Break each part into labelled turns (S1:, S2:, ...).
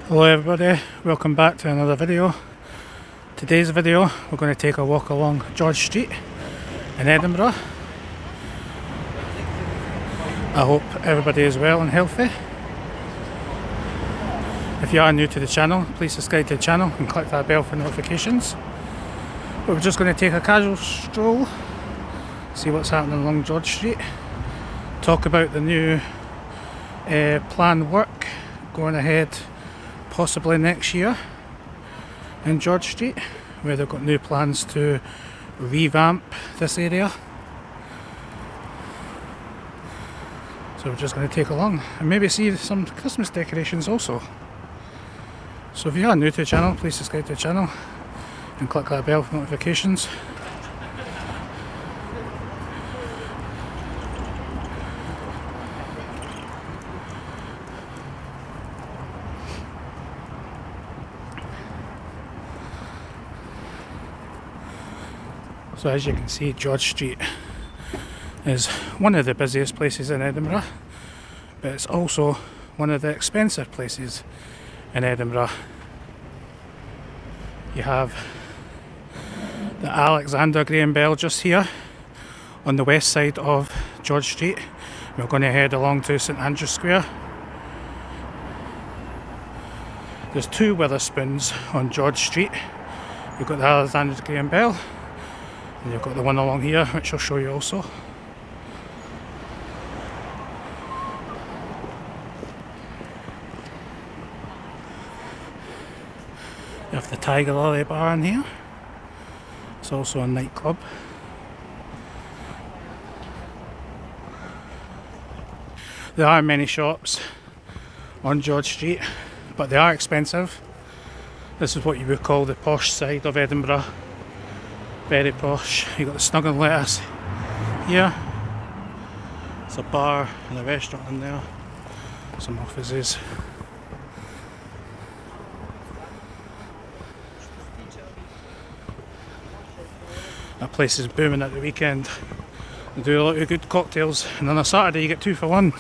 S1: Hello everybody, welcome back to another video. Today's video we're going to take a walk along George Street in Edinburgh. I hope everybody is well and healthy. If you are new to the channel, please subscribe to the channel and click that bell for notifications. But we're just going to take a casual stroll, see what's happening along George Street, talk about the new planned work going ahead possibly next year in George Street, where they've got new plans to revamp this area. So we're just going to take along and maybe see some Christmas decorations also. So if you are new to the channel, please subscribe to the channel and click that bell for notifications. So as you can see, George Street is one of the busiest places in Edinburgh, but it's also one of the expensive places in Edinburgh. You have the Alexander Graham Bell just here on the west side of George Street. We're going to head along to St Andrew's Square. There's two Witherspoons on George Street. You've got the Alexander Graham Bell, and you've got the one along here, which I'll show you also. You have the Tiger Lily bar in here. It's also a nightclub. There are many shops on George Street, but they are expensive. This is what you would call the posh side of Edinburgh. Very posh. You've got the Snug and Lettuce here. It's a bar and a restaurant in there. Some offices. That place is booming at the weekend. They do a lot of good cocktails, and on a Saturday you get 2 for 1.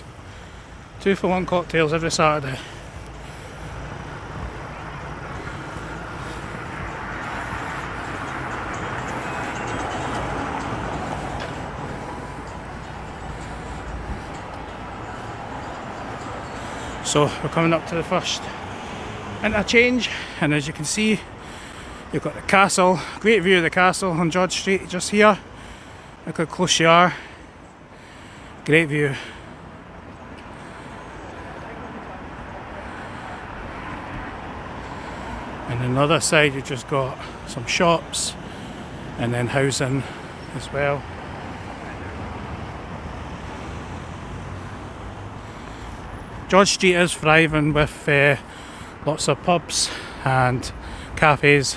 S1: 2 for 1 cocktails every Saturday. So we're coming up to the first interchange, and as you can see, you've got the castle. Great view of the castle on George Street just here. Look how close you are. Great view. And on the other side you've just got some shops and then housing as well. George Street is thriving with lots of pubs and cafes,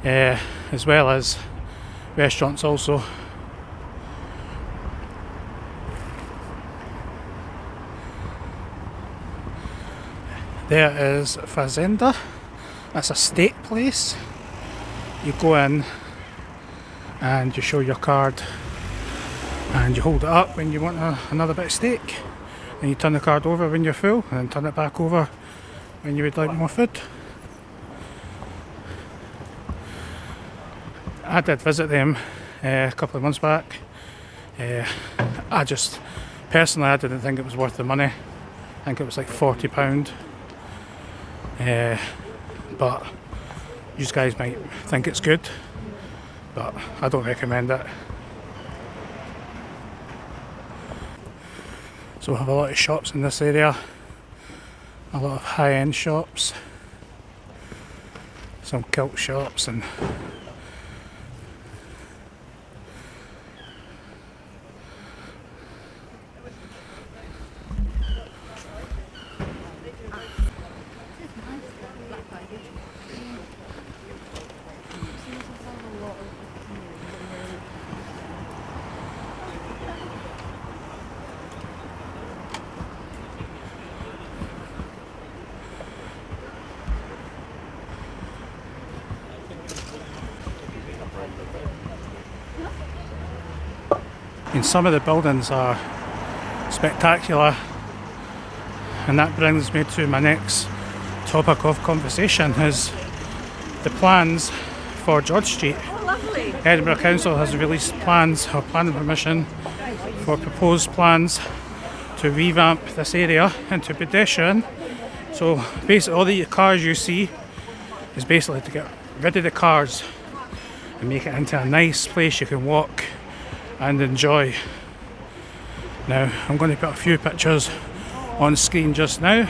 S1: as well as restaurants also. There is Fazenda. That's a steak place. You go in and you show your card and you hold it up when you want another bit of steak. And you turn the card over when you're full, and then turn it back over when you would like more food. I did visit them a couple of months back. I didn't think it was worth the money. I think it was like £40. But you guys might think it's good, but I don't recommend it. So we have a lot of shops in this area, a lot of high-end shops, some kilt shops and And some of the buildings are spectacular, and that brings me to my next topic of conversation is the plans for George Street.
S2: Oh, lovely.
S1: Edinburgh Council has released plans or planning permission for proposed plans to revamp this area into pedestrian. So basically all the cars you see is basically to get rid of the cars and make it into a nice place you can walk and enjoy. Now I'm going to put a few pictures on screen just now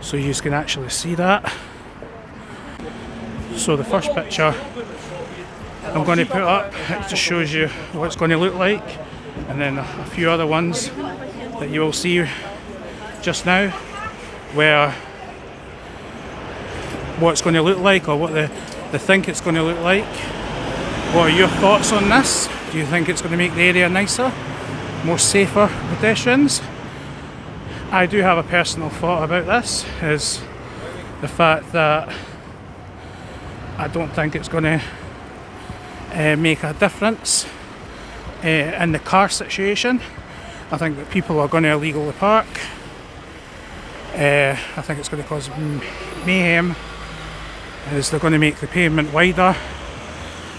S1: so you can actually see that. So the first picture I'm going to put up, it just shows you what it's going to look like, and then a few other ones that you will see just now where what it's going to look like or what they think it's going to look like. What are your thoughts on this? Do you think it's going to make the area nicer, more safer pedestrians? I do have a personal thought about this, is the fact that I don't think it's going to make a difference in the car situation. I think that people are going to illegally park. I think it's going to cause mayhem, as they're going to make the pavement wider.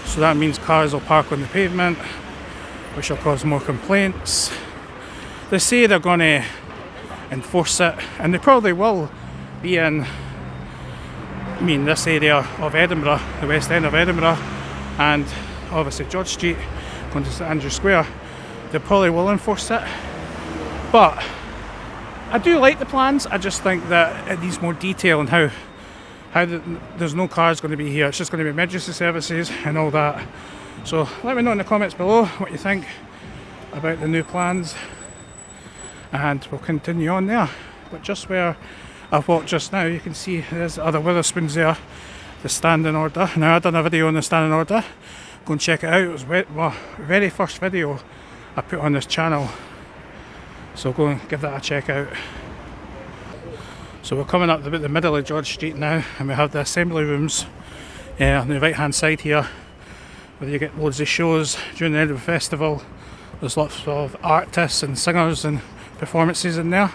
S1: So that means cars will park on the pavement, which will cause more complaints. They say they're going to enforce it, and they probably will be in this area of Edinburgh, the west end of Edinburgh, and obviously George Street going to St Andrew Square. They probably will enforce it, but I do like the plans. I just think that it needs more detail on how there's no cars going to be here. It's just going to be emergency services and all that. So let me know in the comments below what you think about the new plans, and we'll continue on there. But just where I've walked just now, you can see there's other Witherspoons there, the standing order. Now I've done a video on the standing order, go and check it out. It was my very first video I put on this channel, so go and give that a check out. So we're coming up about the middle of George Street now, and we have the assembly rooms on the right hand side here, where you get loads of shows during the Edinburgh Festival. There's lots of artists and singers and performances in there,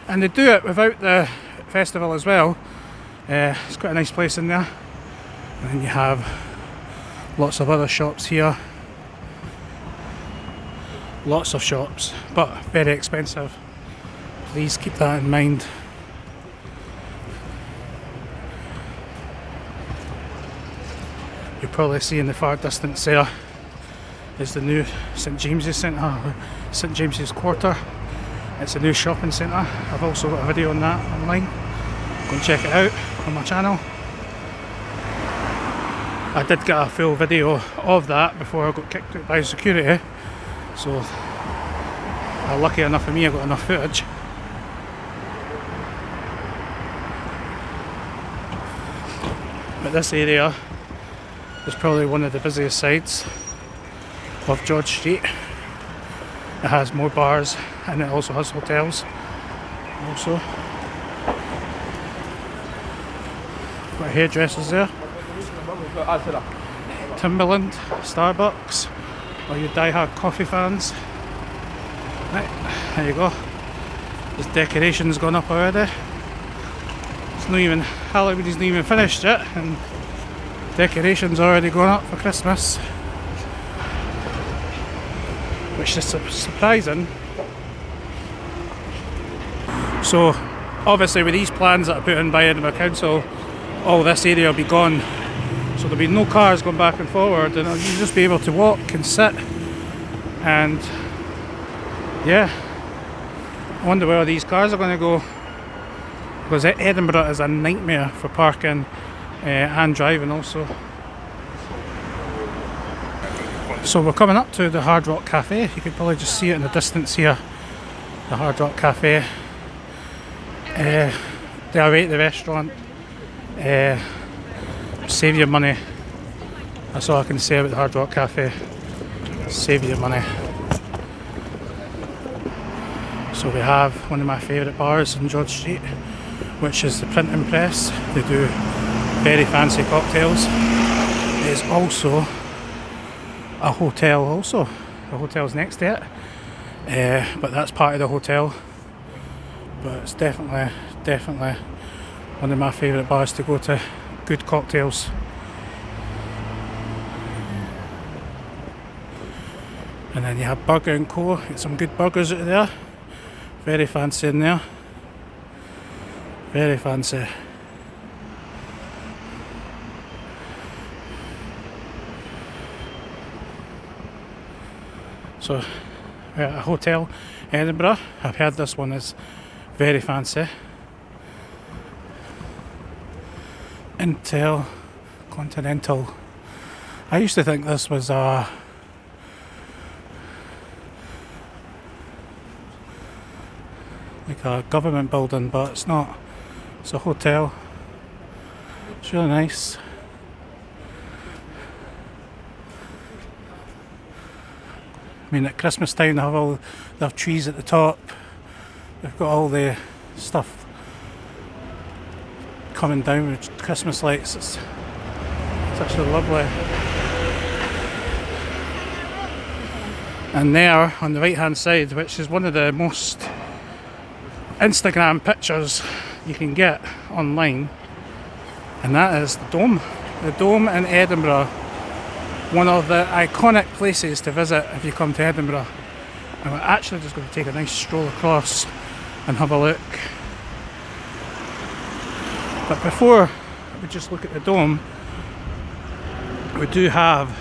S1: and they do it without the festival as well. It's quite a nice place in there, and then you have lots of other shops here, lots of shops, but very expensive. Please keep that in mind. You'll probably see in the far distance there is the new St James's Centre, St James's Quarter. It's a new shopping centre. I've also got a video on that online. Go and check it out on my channel. I did get a full video of that before I got kicked out by security, so lucky enough for me I got enough footage. But this area is probably one of the busiest sides of George Street. It has more bars, and it also has hotels. Also, got hairdressers there, Timberland, Starbucks, or your die-hard coffee fans. Right, there you go. There's decorations gone up already. It's not even, Halloween's not even finished yet, and decorations already going up for Christmas, which is surprising. So obviously with these plans that are put in by Edinburgh Council, all this area will be gone, so there'll be no cars going back and forward, and you'll just be able to walk and sit. And yeah, I wonder where these cars are going to go, because Edinburgh is a nightmare for parking and driving also. So we're coming up to the Hard Rock Cafe. You can probably just see it in the distance here, the Hard Rock Cafe. They are at the restaurant. Save your money. That's all I can say about the Hard Rock Cafe. Save your money. So we have one of my favourite bars in George Street, which is the Printing Press. They do very fancy cocktails. There's also a hotel also. The hotel's next to it. But that's part of the hotel. But it's definitely One of my favourite bars to go to. Good cocktails. And then you have Burger & Co. Get some good burgers out of there. Very fancy in there. Very fancy. So we're at a hotel, Edinburgh. I've heard this one is very fancy. Intercontinental. I used to think this was a like a government building, but it's not. It's a hotel. It's really nice. I mean, at Christmas time they have trees at the top. They've got all the stuff coming down with Christmas lights. It's actually lovely. And there on the right hand side, which is one of the most Instagram pictures you can get online, and that is the Dome. The Dome in Edinburgh. One of the iconic places to visit if you come to Edinburgh. And we're actually just going to take a nice stroll across and have a look. But before we just look at the Dome, we do have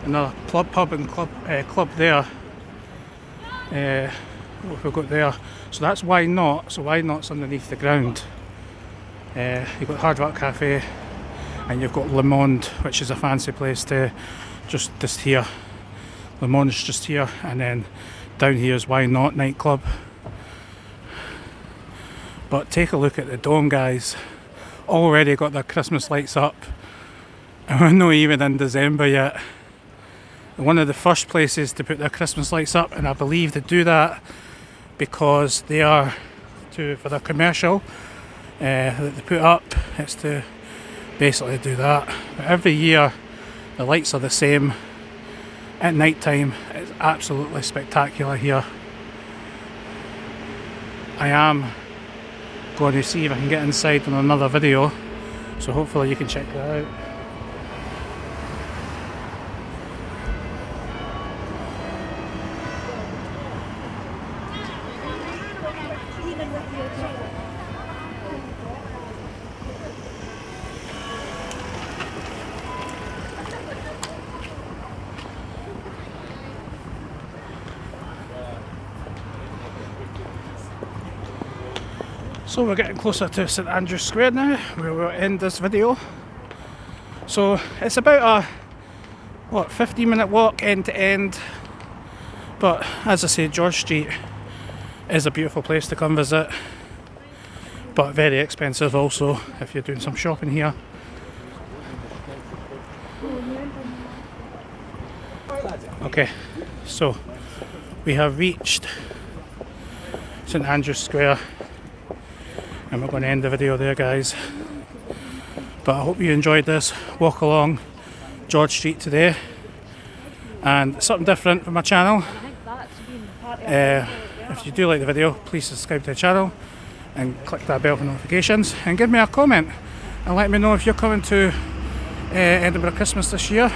S1: another pub and club there. What we've got there, so that's Why Not. So Why Not's underneath the ground. You've got Hard Rock Cafe, and you've got Le Monde, which is a fancy place to just here. Le Monde's just here, and then down here is Why Not nightclub. But take a look at the Dome, guys. Already got their Christmas lights up, and we're not even in December yet. One of the first places to put their Christmas lights up, and I believe they do that because they are for their commercial that they put up. It's to basically do that. But every year the lights are the same at night time. It's absolutely spectacular here. I am going to see if I can get inside on another video, so hopefully you can check that out. So we're getting closer to St Andrew's Square now, where we'll end this video. So it's about a 15-minute walk end to end, but as I say, George Street is a beautiful place to come visit, but very expensive also if you're doing some shopping here. Okay, so we have reached St Andrew's Square, and we're going to end the video there, guys. But I hope you enjoyed this walk along George Street today, and something different for my channel. If you do like the video, please subscribe to the channel and click that bell for notifications, and give me a comment and let me know if you're coming to Edinburgh Christmas this year,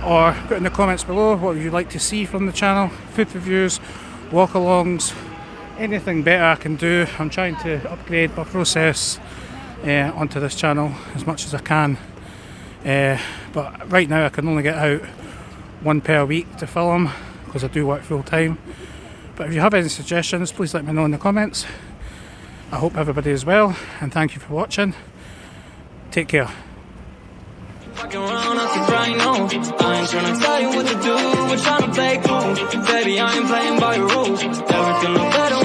S1: or put in the comments below what you'd like to see from the channel. Food reviews, walk-alongs, anything better I can do. I'm trying to upgrade my process onto this channel as much as I can, but right now I can only get out one per week to film because I do work full time. But if you have any suggestions, please let me know in the comments. I hope everybody is well, and thank you for watching. Take care.
S2: Fucking around, I could try, no. I ain't tryna tell you what to do, we're tryna play cool. Baby, I ain't playing by your rules. Everything look better